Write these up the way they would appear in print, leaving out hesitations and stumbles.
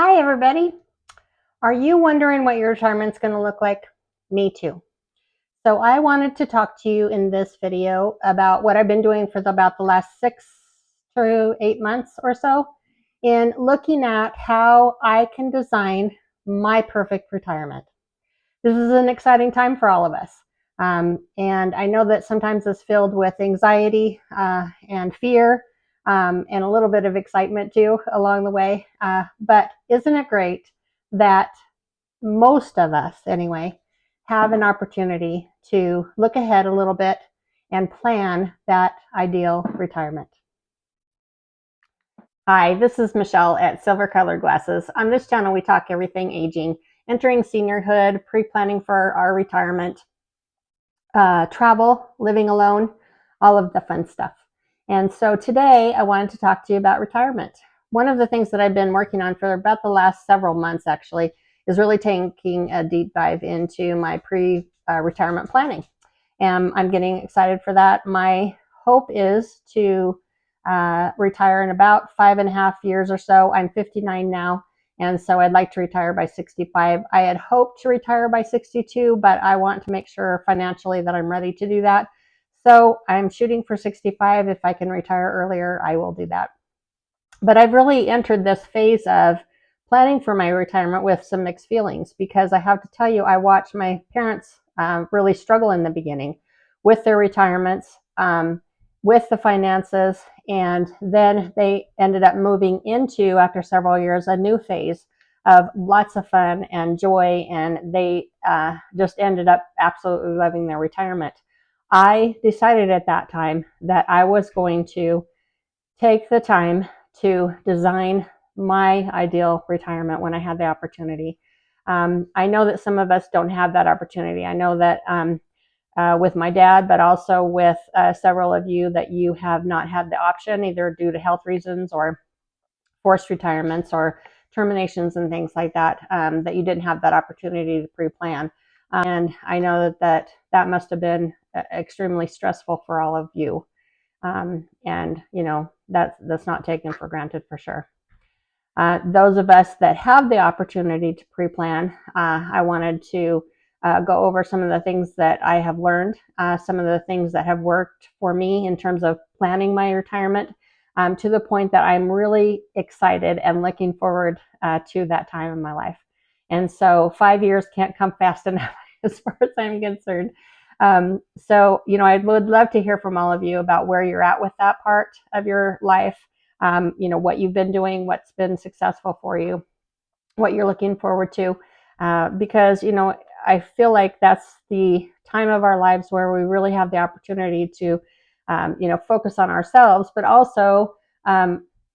Hi, everybody. Are you wondering what your retirement's going to look like? Me too. So I wanted to talk to you in this video about what I've been doing for about the last 6 to 8 months or so in looking at how I can design my perfect retirement. This is an exciting time for all of us. And I know that sometimes it's filled with anxiety and fear and a little bit of excitement too along the way. But isn't it great that most of us, anyway, have an opportunity to look ahead a little bit and plan that ideal retirement? Hi, this is Michelle at Silver Colored Glasses. On this channel, we talk everything aging, entering seniorhood, pre-planning for our retirement, travel, living alone, all of the fun stuff. And so today I wanted to talk to you about retirement. One of the things that I've been working on for about the last several months actually is really taking a deep dive into my pre-retirement planning. And I'm getting excited for that. My hope is to retire in about 5.5 years or so. I'm 59 now. And so I'd like to retire by 65. I had hoped to retire by 62, but I want to make sure financially that I'm ready to do that. So I'm shooting for 65. If I can retire earlier, I will do that. But I've really entered this phase of planning for my retirement with some mixed feelings, because I have to tell you, I watched my parents really struggle in the beginning with their retirements, with the finances, and then they ended up moving into, after several years, a new phase of lots of fun and joy, and they just ended up absolutely loving their retirement. I decided at that time that I was going to take the time to design my ideal retirement when I had the opportunity. I know that some of us don't have that opportunity. I know that with my dad, but also with several of you, that you have not had the option, either due to health reasons or forced retirements or terminations and things like that, that you didn't have that opportunity to pre-plan. And I know that must have been extremely stressful for all of you. And you know, that's not taken for granted for sure. Those of us that have the opportunity to pre-plan, I wanted to go over some of the things that I have learned, some of the things that have worked for me in terms of planning my retirement, to the point that I'm really excited and looking forward to that time in my life. And so 5 years can't come fast enough as far as I'm concerned. So, you know, I would love to hear from all of you about where you're at with that part of your life. You know, what you've been doing, what's been successful for you, what you're looking forward to, because, you know, I feel like that's the time of our lives where we really have the opportunity to, you know, focus on ourselves, but also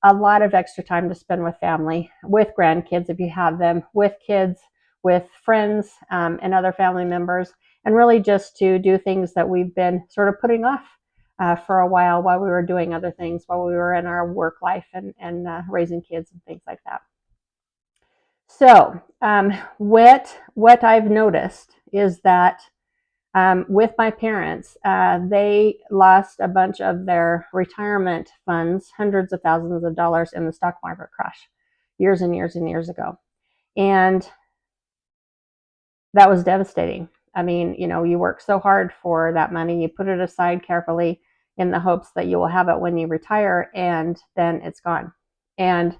a lot of extra time to spend with family, with grandkids if you have them, with kids, with friends, and other family members, and really just to do things that we've been sort of putting off for a while we were doing other things, while we were in our work life and raising kids and things like that. So what I've noticed is that with my parents, they lost a bunch of their retirement funds, hundreds of thousands of dollars, in the stock market crash years and years and years ago. And that was devastating. I mean, you know, you work so hard for that money, you put it aside carefully in the hopes that you will have it when you retire, and then it's gone. And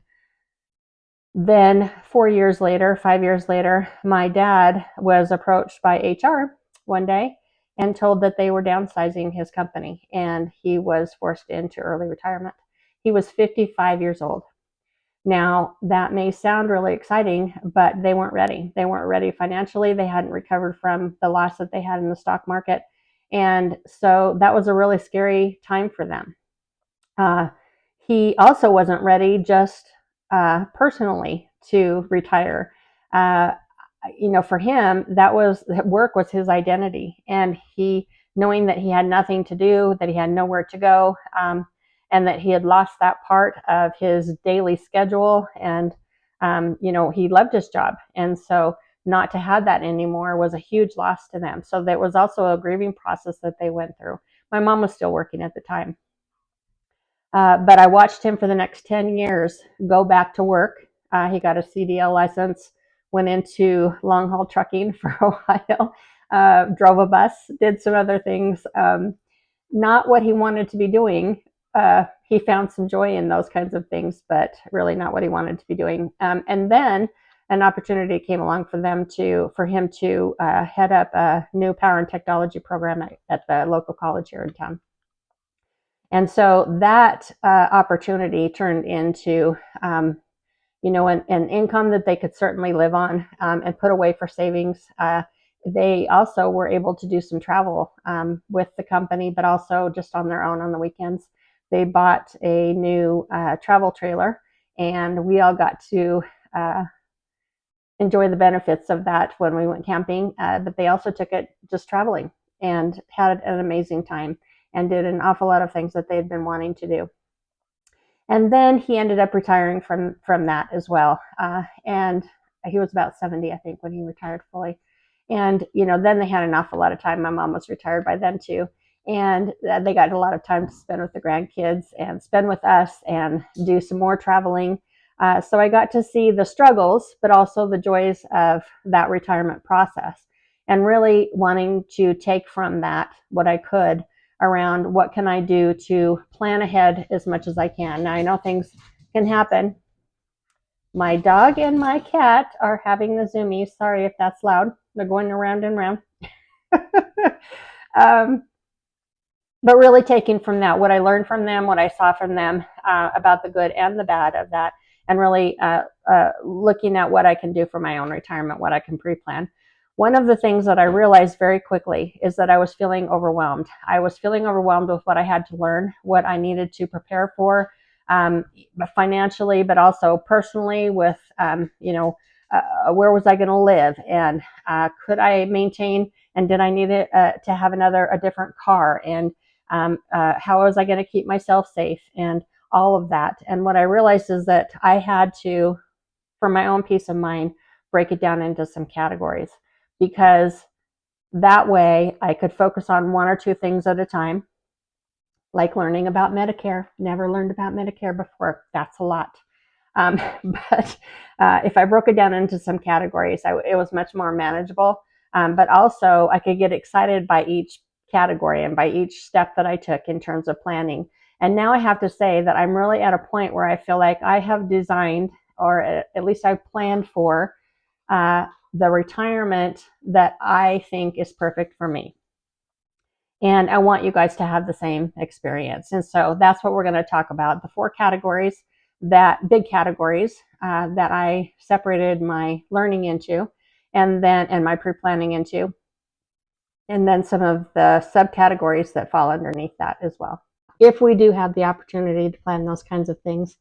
then 4 years later, 5 years later, my dad was approached by HR one day and told that they were downsizing his company, and he was forced into early retirement. He was 55 years old. Now, that may sound really exciting, but they weren't ready. They weren't ready financially. They hadn't recovered from the loss that they had in the stock market. And so that was a really scary time for them. He also wasn't ready just personally to retire. You know, for him, work was his identity. And knowing that he had nothing to do, that he had nowhere to go, and that he had lost that part of his daily schedule. And, you know, he loved his job. And so not to have that anymore was a huge loss to them. So there was also a grieving process that they went through. My mom was still working at the time. But I watched him for the next 10 years go back to work He got a CDL license, went into long haul trucking for a while, drove a bus, did some other things. Not what he wanted to be doing. He found some joy in those kinds of things, but really not what he wanted to be doing. And then an opportunity came along for him to head up a new power and technology program at the local college here in town. And so that opportunity turned into, an income that they could certainly live on, and put away for savings. They also were able to do some travel with the company, but also just on their own on the weekends. They bought a new travel trailer, and we all got to enjoy the benefits of that when we went camping. But they also took it just traveling and had an amazing time and did an awful lot of things that they'd been wanting to do. And then he ended up retiring from that as well. And he was about 70, I think, when he retired fully. And, then they had an awful lot of time. My mom was retired by then too. And they got a lot of time to spend with the grandkids and spend with us and do some more traveling. So I got to see the struggles, but also the joys of that retirement process, and really wanting to take from that what I could around what can I do to plan ahead as much as I can. Now I know things can happen. My dog and my cat are having the zoomies. Sorry if that's loud. They're going around and around. But really taking from that, what I learned from them, what I saw from them, about the good and the bad of that, and really looking at what I can do for my own retirement, what I can pre-plan. One of the things that I realized very quickly is that I was feeling overwhelmed. I was feeling overwhelmed with what I had to learn, what I needed to prepare for, financially, but also personally with, where was I going to live, and could I maintain, and did I need to have a different car, and how was I going to keep myself safe, and all of that. And what I realized is that I had to, for my own peace of mind, break it down into some categories, because that way I could focus on one or two things at a time, like learning about Medicare. Never learned about Medicare before. That's a lot. But if I broke it down into some categories, it was much more manageable. But also I could get excited by each category and by each step that I took in terms of planning. And now I have to say that I'm really at a point where I feel like I have designed, or at least I've planned for, the retirement that I think is perfect for me. And I want you guys to have the same experience. And so that's what we're going to talk about, the four categories, big categories that I separated my learning into, and my pre-planning into, and then some of the subcategories that fall underneath that as well. If we do have the opportunity to plan those kinds of things,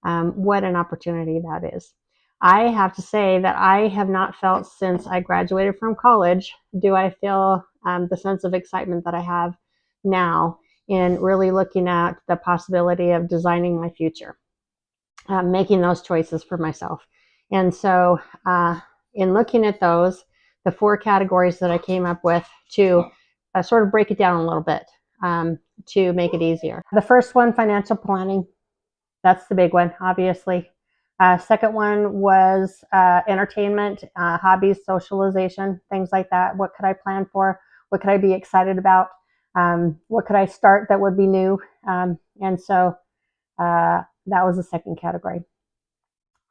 what an opportunity that is. I have to say that I have not felt, since I graduated from college, do I feel the sense of excitement that I have now in really looking at the possibility of designing my future, making those choices for myself. And so in looking at those, the four categories that I came up with to sort of break it down a little bit, to make it easier. The first one, financial planning. That's the big one, obviously. Second one was entertainment, hobbies, socialization, things like that. What could I plan for? What could I be excited about? What could I start that would be new? And so that was the second category.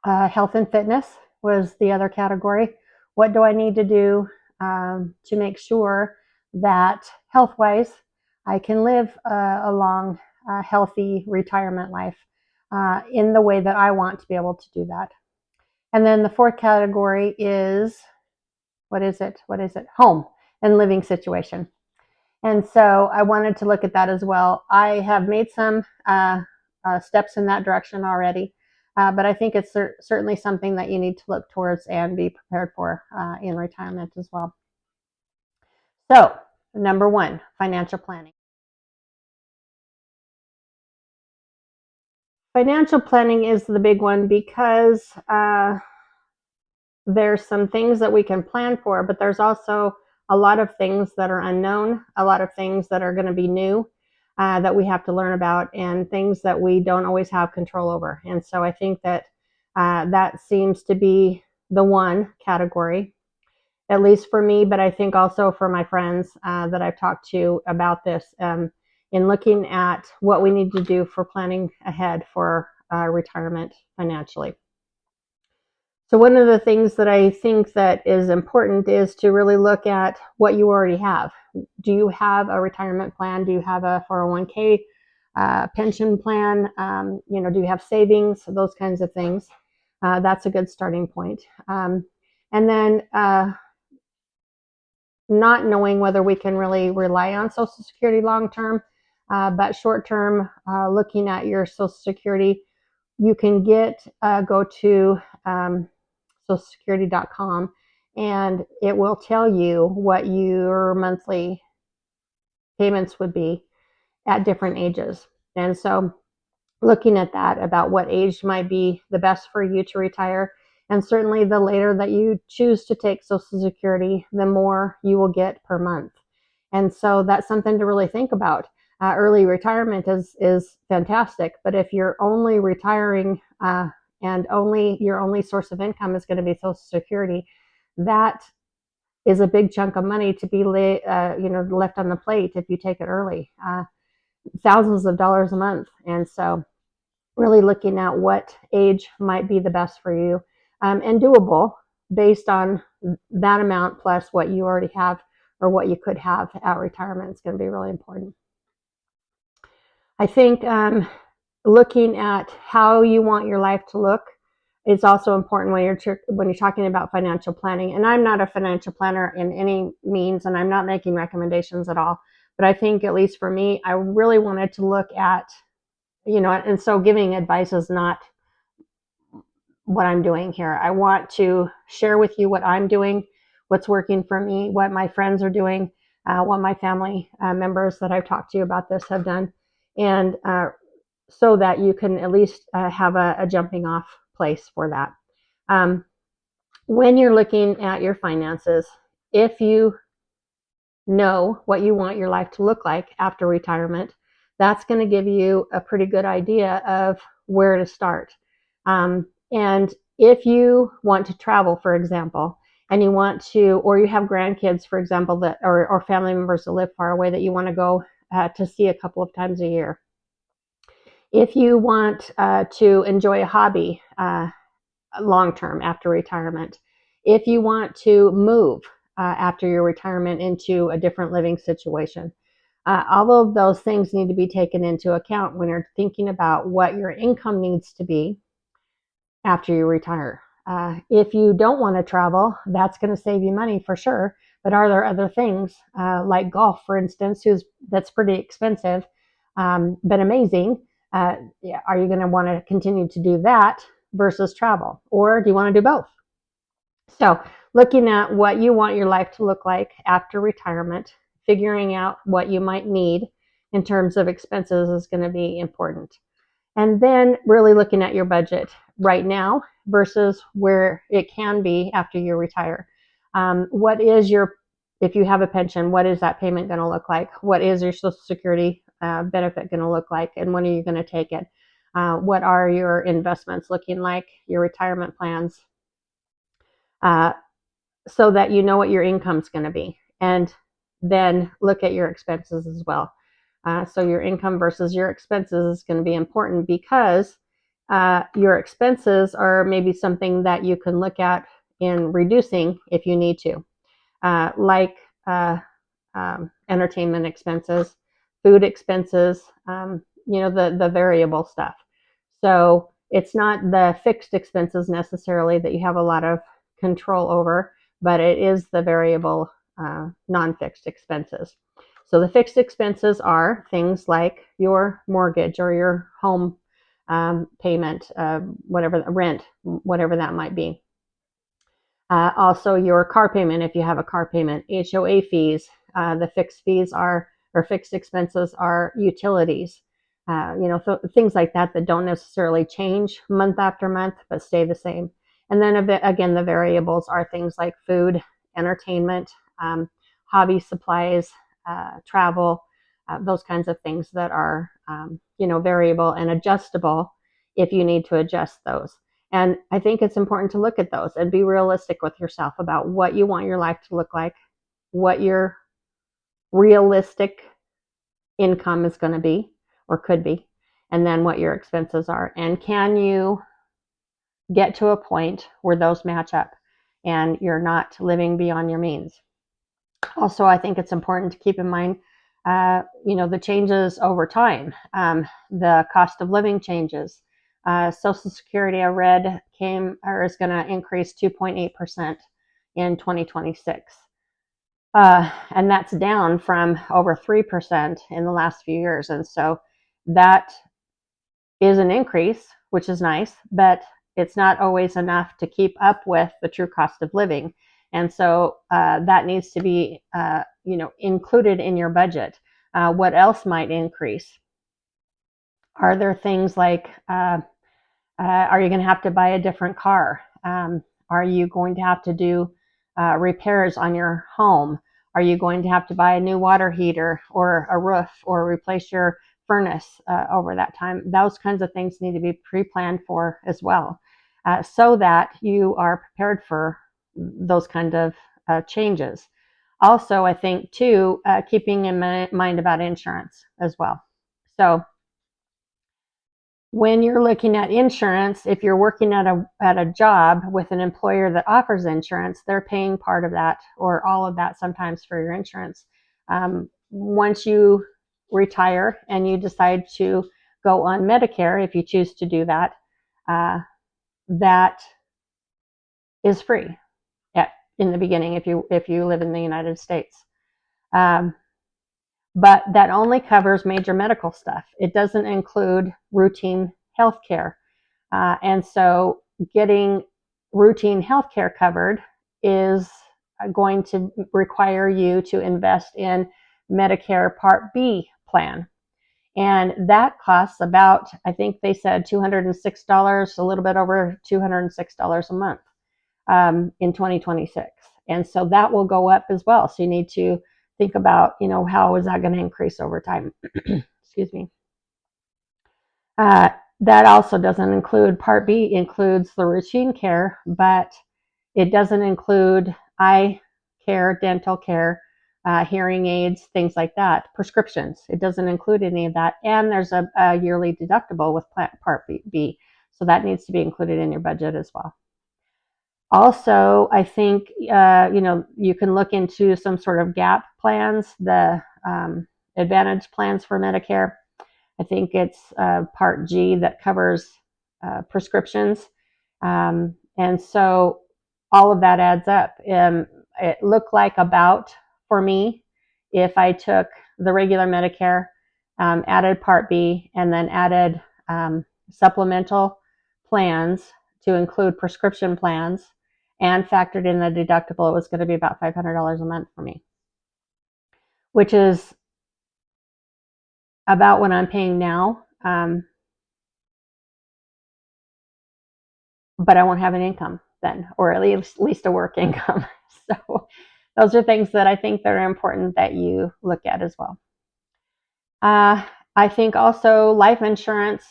Health and fitness was the other category. What do I need to do to make sure that health-wise I can live a long, healthy retirement life in the way that I want to be able to do that. And then the fourth category is, what is it? Home and living situation. And so I wanted to look at that as well. I have made some steps in that direction already, but I think it's certainly something that you need to look towards and be prepared for in retirement as well. So, number one, financial planning. Financial planning is the big one, because there's some things that we can plan for, but there's also a lot of things that are unknown, a lot of things that are going to be new that we have to learn about, and things that we don't always have control over. And so I think that That seems to be the one category, at least for me, but I think also for my friends that I've talked to about this, in looking at what we need to do for planning ahead for retirement financially. So one of the things that I think that is important is to really look at what you already have. Do you have a retirement plan? Do you have a 401k pension plan? Do you have savings? Those kinds of things. That's a good starting point. And then not knowing whether we can really rely on Social Security long term, but short term, looking at your Social Security, you can go to socialsecurity.com, and it will tell you what your monthly payments would be at different ages. And so looking at that, about what age might be the best for you to retire. And certainly the later that you choose to take Social Security, the more you will get per month. And so that's something to really think about. Early retirement is fantastic, but if you're only retiring and your only source of income is going to be Social Security, that is a big chunk of money to be left on the plate if you take it early. Thousands of dollars a month. And so really looking at what age might be the best for you, and doable based on that amount plus what you already have or what you could have at retirement is going to be really important. I think looking at how you want your life to look is also important when you're talking about financial planning. And I'm not a financial planner in any means, and I'm not making recommendations at all. But I think, at least for me, I really wanted to look at, and so giving advice is not what I'm doing here. I want to share with you what I'm doing, what's working for me, what my friends are doing, what my family members that I've talked to about this have done, and so that you can at least have a jumping off place for that. When you're looking at your finances, if you know what you want your life to look like after retirement, that's going to give you a pretty good idea of where to start. And if you want to travel, for example, and you want to, or you have grandkids, for example, or family members that live far away that you want to go to see a couple of times a year. If you want to enjoy a hobby long term after retirement, if you want to move after your retirement into a different living situation, all of those things need to be taken into account when you're thinking about what your income needs to be after you retire. If you don't want to travel, that's going to save you money for sure. But are there other things like golf, for instance, that's pretty expensive, but amazing? Are you going to want to continue to do that versus travel, or do you want to do both? So looking at what you want your life to look like after retirement, figuring out what you might need in terms of expenses is going to be important. And then really looking at your budget right now versus where it can be after you retire. If you have a pension, what is that payment going to look like? What is your Social Security benefit going to look like? And when are you going to take it? What are your investments looking like? Your retirement plans? So that you know what your income's going to be. And then look at your expenses as well. So your income versus your expenses is going to be important, because your expenses are maybe something that you can look at in reducing if you need to, like entertainment expenses, food expenses, the variable stuff. So it's not the fixed expenses necessarily that you have a lot of control over, but it is the variable non-fixed expenses. So the fixed expenses are things like your mortgage or your home payment, whatever, rent, whatever that might be. Also your car payment, if you have a car payment, HOA fees. The fixed fees or fixed expenses are utilities. Things like that don't necessarily change month after month, but stay the same. And then again, the variables are things like food, entertainment, hobby supplies, travel, those kinds of things that are, variable and adjustable if you need to adjust those. And I think it's important to look at those and be realistic with yourself about what you want your life to look like, what your realistic income is going to be or could be, and then what your expenses are. And can you get to a point where those match up and you're not living beyond your means? Also, I think it's important to keep in mind, the changes over time, the cost of living changes. Social Security, I read, is going to increase 2.8% in 2026. And that's down from over 3% in the last few years. And so that is an increase, which is nice, but it's not always enough to keep up with the true cost of living. And so that needs to be, included in your budget. What else might increase? Are there things like, are you going to have to buy a different car? Are you going to have to do repairs on your home? Are you going to have to buy a new water heater or a roof or replace your furnace over that time? Those kinds of things need to be pre-planned for as well, so that you are prepared for those kind of changes. Also, I think too, keeping in mind about insurance as well. So when you're looking at insurance, if you're working at a job with an employer that offers insurance, they're paying part of that or all of that sometimes for your insurance. Once you retire and you decide to go on Medicare, if you choose to do that, that is free in the beginning if you live in the United States. But that only covers major medical stuff. It doesn't include routine health care. And so getting routine health care covered is going to require you to invest in Medicare Part B plan. And that costs about, I think they said $206, a little bit over $206 a month in 2026. And so that will go up as well. So you need to think about, how is that going to increase over time? Excuse me. That also doesn't include Part B, includes the routine care, but it doesn't include eye care, dental care, hearing aids, things like that, prescriptions. It doesn't include any of that. And there's a yearly deductible with Part B. So that needs to be included in your budget as well. Also, I think, you can look into some sort of gap plans, the Advantage plans for Medicare. I think it's Part G that covers prescriptions. And so all of that adds up. It looked like about, for me, if I took the regular Medicare, added Part B, and then added supplemental plans to include prescription plans and factored in the deductible, it was going to be about $500 a month for me, which is about what I'm paying now. But I won't have an income then, or at least a work income. So those are things that I think that are important that you look at as well. I think also life insurance,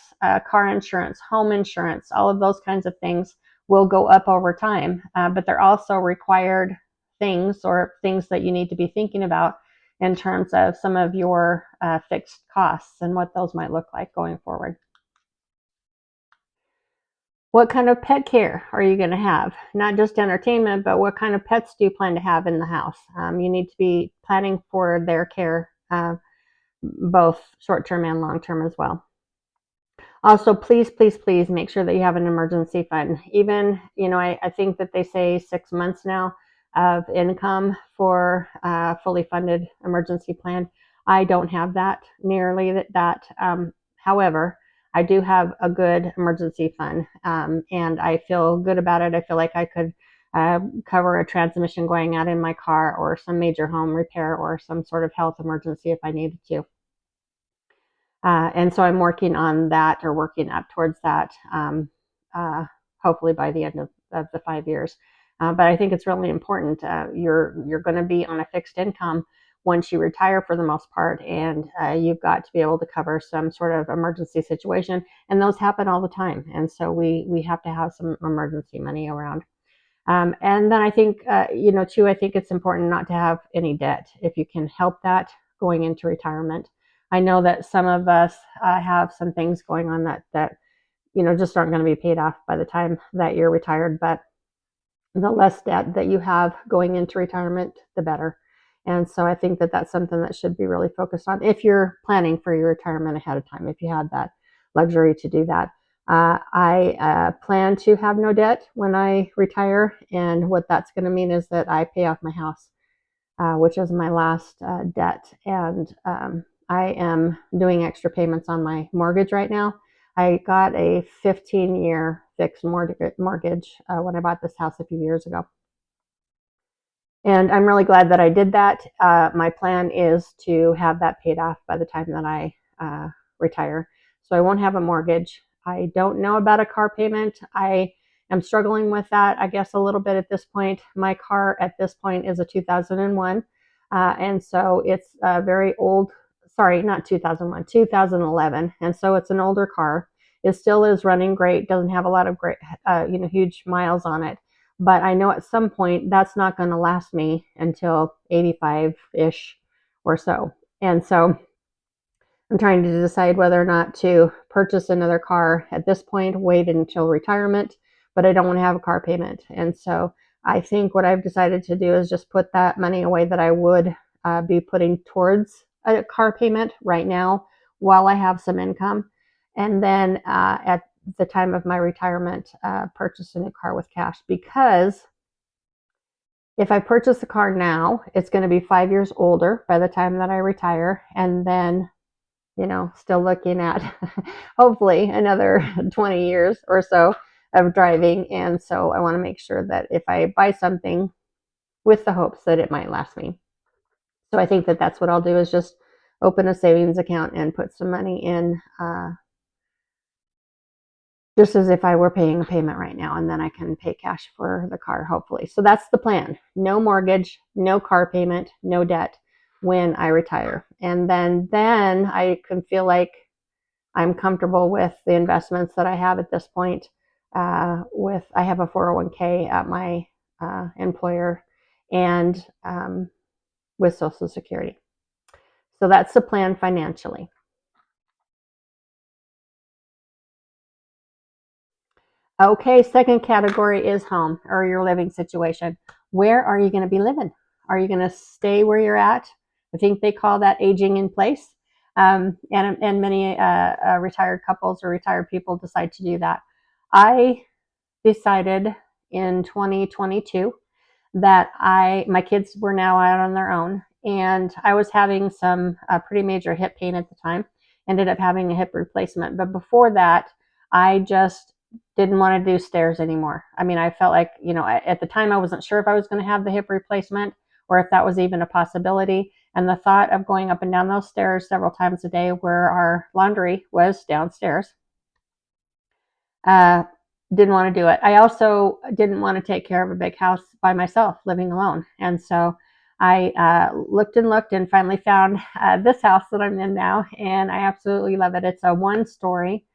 car insurance, home insurance, all of those kinds of things will go up over time, but they're also required things or things that you need to be thinking about in terms of some of your fixed costs and what those might look like going forward. What kind of pet care are you going to have? Not just entertainment, but what kind of pets do you plan to have in the house? You need to be planning for their care, both short-term and long-term as well. Also, please, please, please make sure that you have an emergency fund. Even, I think that they say 6 months now of income for a fully funded emergency plan. I don't have that nearly that. However, I do have a good emergency fund, and I feel good about it. I feel like I could cover a transmission going out in my car or some major home repair or some sort of health emergency if I needed to. And so I'm working on that, or working up towards that, hopefully by the end of the 5 years. But I think it's really important. You're going to be on a fixed income once you retire for the most part, and you've got to be able to cover some sort of emergency situation, and those happen all the time. And so we have to have some emergency money around. And then I think, too, I think it's important not to have any debt if you can help that going into retirement. I know that some of us have some things going on that just aren't going to be paid off by the time that you're retired, but the less debt that you have going into retirement, the better. And so I think that that's something that should be really focused on if you're planning for your retirement ahead of time, if you had that luxury to do that. I plan to have no debt when I retire. And what that's going to mean is that I pay off my house, which is my last debt. And I am doing extra payments on my mortgage right now. I got a 15-year fixed mortgage when I bought this house a few years ago. And I'm really glad that I did that. My plan is to have that paid off by the time that I retire. So I won't have a mortgage. I don't know about a car payment. I am struggling with that, I guess, a little bit at this point. My car at this point is a 2001. And so it's a very old, sorry, not 2001, 2011. And so it's an older car. It still is running great, doesn't have a lot of great, huge miles on it. But I know at some point that's not going to last me until 85-ish or so. And so I'm trying to decide whether or not to purchase another car at this point, wait until retirement, but I don't want to have a car payment. And so I think what I've decided to do is just put that money away that I would be putting towards a car payment right now while I have some income. And then at the time of my retirement, purchase a new car with cash, because if I purchase the car now, it's going to be 5 years older by the time that I retire. And then still looking at hopefully another 20 years or so of driving. And so I want to make sure that if I buy something with the hopes that it might last me. So I think that that's what I'll do, is just open a savings account and put some money in, just as if I were paying a payment right now, and then I can pay cash for the car, hopefully. So that's the plan. No mortgage, no car payment, no debt when I retire. And then I can feel like I'm comfortable with the investments that I have at this point. I have a 401k at my employer, and with Social Security. So that's the plan financially. Okay, second category is home, or your living situation. Where are you going to be living? Are you going to stay where you're at? I think they call that aging in place. And many retired couples or retired people decide to do that. I decided in 2022 that my kids were now out on their own, and I was having some pretty major hip pain at the time. Ended up having a hip replacement. But before that, I just didn't want to do stairs anymore. I mean, I felt like, at the time I wasn't sure if I was going to have the hip replacement or if that was even a possibility. And the thought of going up and down those stairs several times a day, where our laundry was downstairs, didn't want to do it. I also didn't want to take care of a big house by myself, living alone. And so I looked and finally found this house that I'm in now, and I absolutely love it. It's a 1-story,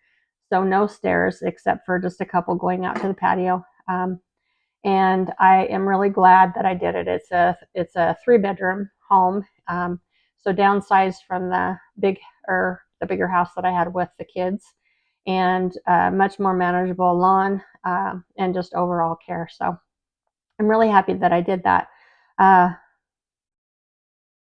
so no stairs except for just a couple going out to the patio. And I am really glad that I did it. It's a 3-bedroom home, so downsized from the bigger house that I had with the kids, and much more manageable lawn, and just overall care. So I'm really happy that I did that.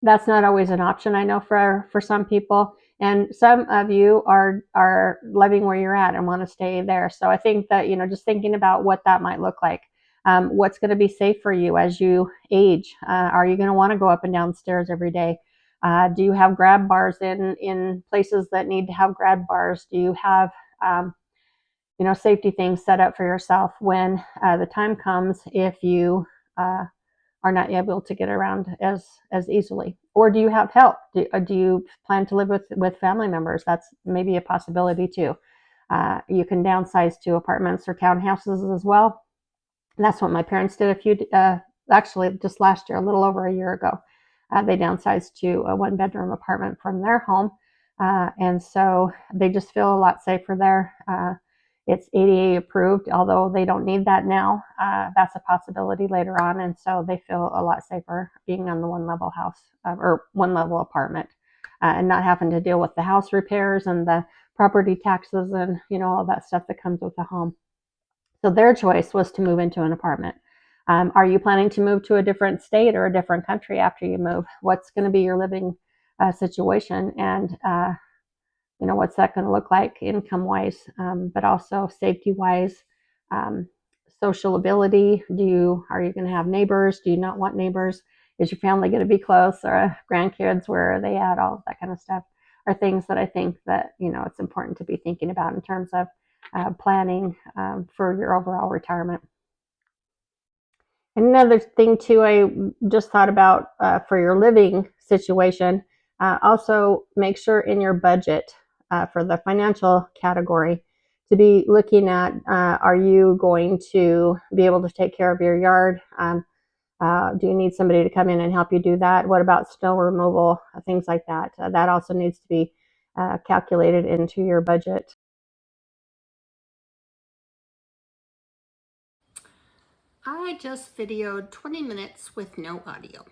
That's not always an option, I know, for some people. And some of you are living where you're at and want to stay there. So I think that, just thinking about what that might look like. What's going to be safe for you as you age? Are you going to want to go up and down stairs every day? Do you have grab bars in places that need to have grab bars? Do you have, safety things set up for yourself when the time comes, if you are not able to get around as easily? Or do you have help? Do you plan to live with family members? That's maybe a possibility too. You can downsize to apartments or townhouses as well. And that's what my parents did actually just last year, a little over a year ago. They downsized to a 1-bedroom apartment from their home. And so they just feel a lot safer there. It's ADA approved, although they don't need that now. That's a possibility later on. And so they feel a lot safer being on the 1-level house or 1-level apartment, and not having to deal with the house repairs and the property taxes and, all that stuff that comes with a home. So their choice was to move into an apartment. Are you planning to move to a different state or a different country after you move? What's going to be your living situation? And what's that going to look like income wise, but also safety wise, social ability. Are you going to have neighbors? Do you not want neighbors? Is your family going to be close, or grandkids? Where are they at? All of that kind of stuff are things that I think that, it's important to be thinking about in terms of planning for your overall retirement. Another thing too, I just thought about for your living situation, also make sure in your budget for the financial category to be looking at, are you going to be able to take care of your yard? Do you need somebody to come in and help you do that? What about snow removal? Things like that. That also needs to be calculated into your budget. I just videoed 20 minutes with no audio.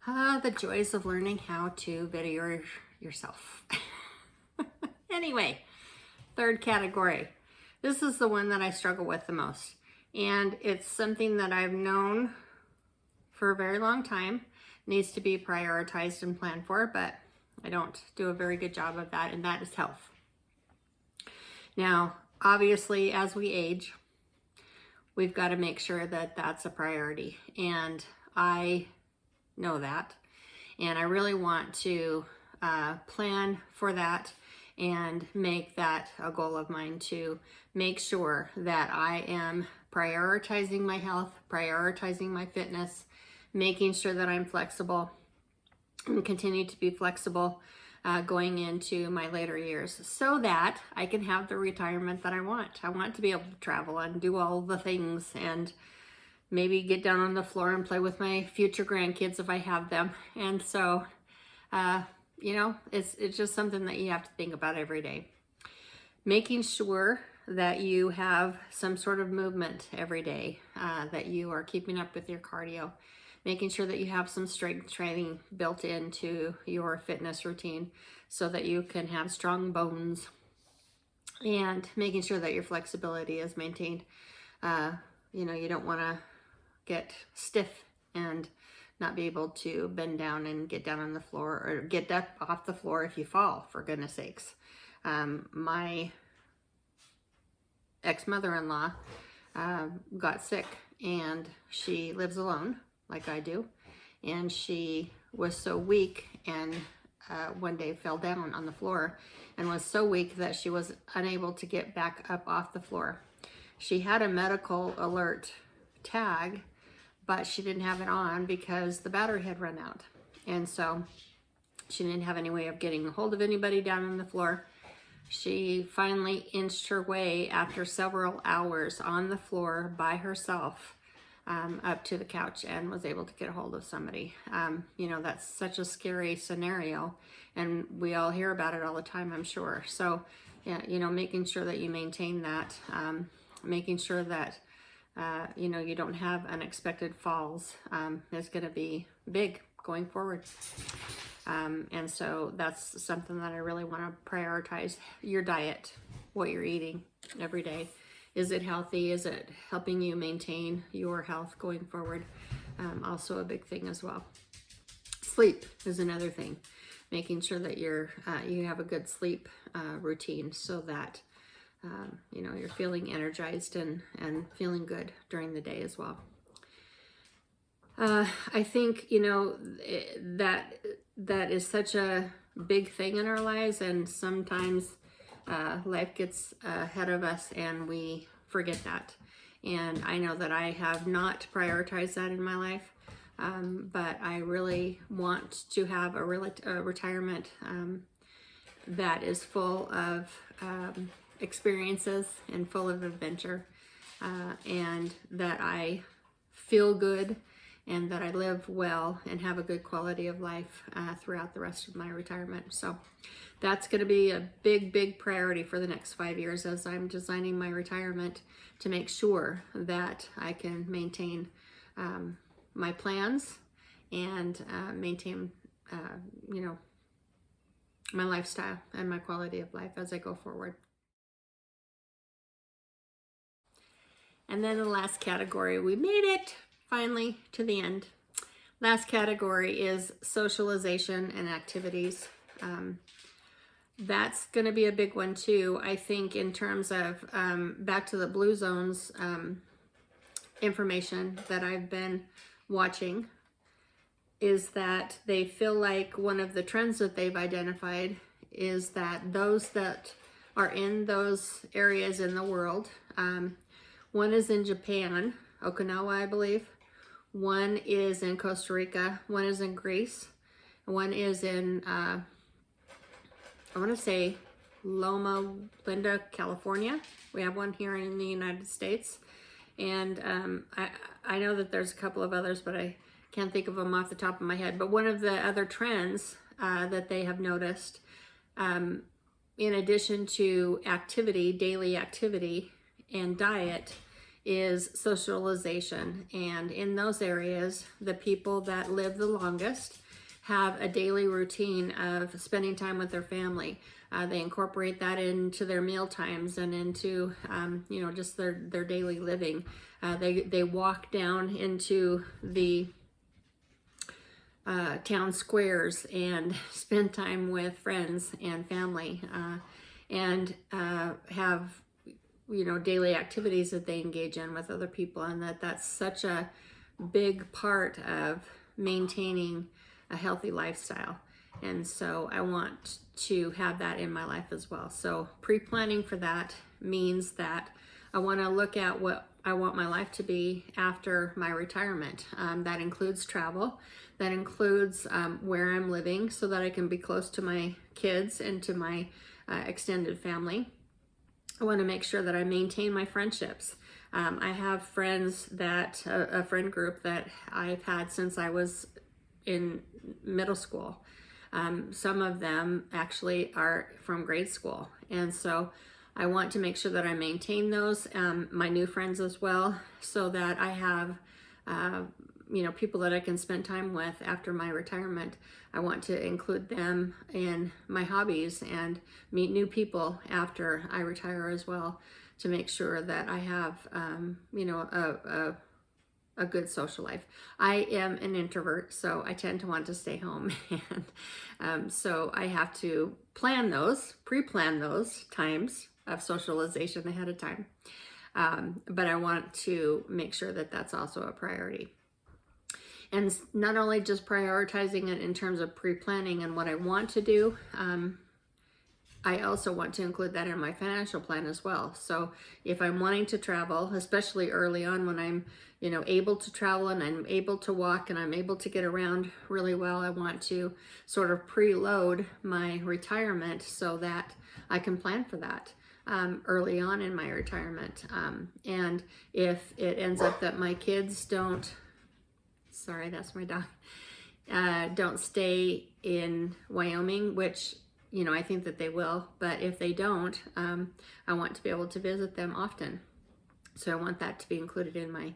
The joys of learning how to video yourself. Anyway, third category. This is the one that I struggle with the most. And it's something that I've known for a very long time. Needs to be prioritized and planned for, but I don't do a very good job of that, and that is health. Now, obviously, as we age, we've got to make sure that that's a priority. And I know that. And I really want to plan for that and make that a goal of mine to make sure that I am prioritizing my health, prioritizing my fitness, making sure that I'm flexible and continue to be flexible going into my later years, so that I can have the retirement that I want. I want to be able to travel and do all the things, and maybe get down on the floor and play with my future grandkids if I have them. And so, it's just something that you have to think about every day. Making sure that you have some sort of movement every day, that you are keeping up with your cardio. Making sure that you have some strength training built into your fitness routine so that you can have strong bones, and making sure that your flexibility is maintained. You don't want to get stiff and not be able to bend down and get down on the floor, or get up off the floor if you fall, for goodness sakes. My ex-mother-in-law got sick, and she lives alone like I do, and she was so weak, and one day fell down on the floor and was so weak that she was unable to get back up off the floor. She had a medical alert tag, but she didn't have it on because the battery had run out. And so she didn't have any way of getting a hold of anybody down on the floor. She finally inched her way after several hours on the floor by herself up to the couch, and was able to get a hold of somebody. That's such a scary scenario, and we all hear about it all the time, I'm sure. So, making sure that you maintain that, making sure that you don't have unexpected falls is going to be big going forward. And so that's something that I really want to prioritize. Your diet, what you're eating every day. Is it healthy? Is it helping you maintain your health going forward? Also a big thing as well. Sleep is another thing. Making sure that you have a good sleep routine, so that you're feeling energized and feeling good during the day as well. I think, that is such a big thing in our lives, and sometimes life gets ahead of us and we forget that. And I know that I have not prioritized that in my life, but I really want to have a retirement that is full of experiences and full of adventure, and that I feel good and that I live well and have a good quality of life throughout the rest of my retirement. So that's going to be a big priority for the next 5 years as I'm designing my retirement, to make sure that I can maintain my plans and maintain, you know, my lifestyle and my quality of life as I go forward. And then the last category, we made it finally to the end. Last category is socialization and activities. That's going to be a big one too, I think, in terms of back to the Blue Zones information that I've been watching, is that they feel like one of the trends that they've identified is that those that are in those areas in the world, one is in Japan, Okinawa, I believe. One is in Costa Rica. One is in Greece. One is in, I want to say, Loma Linda, California. We have one here in the United States. And I know that there's a couple of others, but I can't think of them off the top of my head. But one of the other trends that they have noticed, in addition to activity, daily activity, and diet, is socialization. And in those areas, the people that live the longest have a daily routine of spending time with their family. They incorporate that into their meal times and into, you know, just their daily living. They walk down into the town squares and spend time with friends and family, and have, you know, daily activities that they engage in with other people, and that's such a big part of maintaining a healthy lifestyle. And so I want to have that in my life as well. So pre-planning for that means that I want to look at what I want my life to be after my retirement. That includes travel. That includes where I'm living, so that I can be close to my kids and to my extended family. I want to make sure that I maintain my friendships. I have friends that, a friend group that I've had since I was in middle school. Some of them actually are from grade school. And so I want to make sure that I maintain those, my new friends as well, so that I have, you know, people that I can spend time with after my retirement. I want to include them in my hobbies and meet new people after I retire as well, to make sure that I have, you know, a good social life. I am an introvert, so I tend to want to stay home. And so I have to plan those, pre-plan those times of socialization ahead of time. But I want to make sure that that's also a priority. And not only just prioritizing it in terms of pre-planning and what I want to do, I also want to include that in my financial plan as well. So if I'm wanting to travel, especially early on when I'm, you know, able to travel and I'm able to walk and I'm able to get around really well, I want to sort of preload my retirement so that I can plan for that early on in my retirement. And if it ends up that my kids don't, sorry, that's my dog, don't stay in Wyoming, which, you know, I think that they will, but if they don't, I want to be able to visit them often. So I want that to be included in my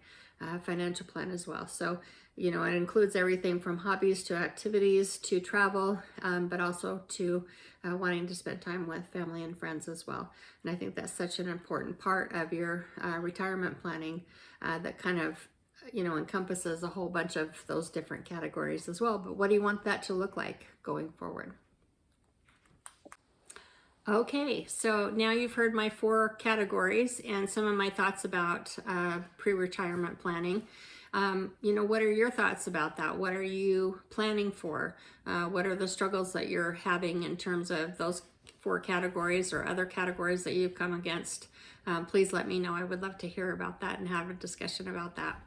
financial plan as well. So, you know, it includes everything from hobbies to activities to travel, but also to wanting to spend time with family and friends as well. And I think that's such an important part of your retirement planning, that kind of, you know, encompasses a whole bunch of those different categories as well. But what do you want that to look like going forward? Okay, so now you've heard my 4 categories and some of my thoughts about pre-retirement planning. You know, what are your thoughts about that? What are you planning for? What are the struggles that you're having in terms of those 4 categories or other categories that you've come against? Please let me know. I would love to hear about that and have a discussion about that.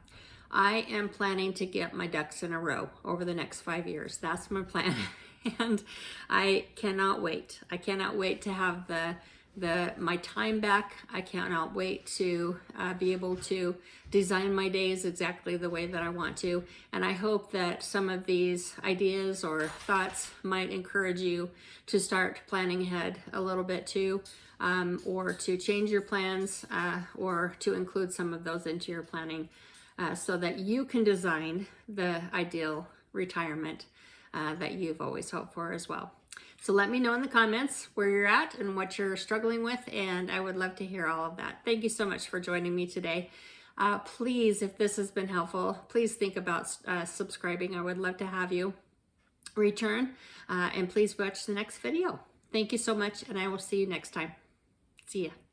I am planning to get my ducks in a row over the next 5 years. That's my plan. And I cannot wait. I cannot wait to have the my time back. I cannot wait to be able to design my days exactly the way that I want to. And I hope that some of these ideas or thoughts might encourage you to start planning ahead a little bit too, or to change your plans, or to include some of those into your planning, so that you can design the ideal retirement that you've always hoped for as well. So let me know in the comments where you're at and what you're struggling with, and I would love to hear all of that. Thank you so much for joining me today. Please, if this has been helpful, please think about subscribing. I would love to have you return, and please watch the next video. Thank you so much, and I will see you next time. See ya.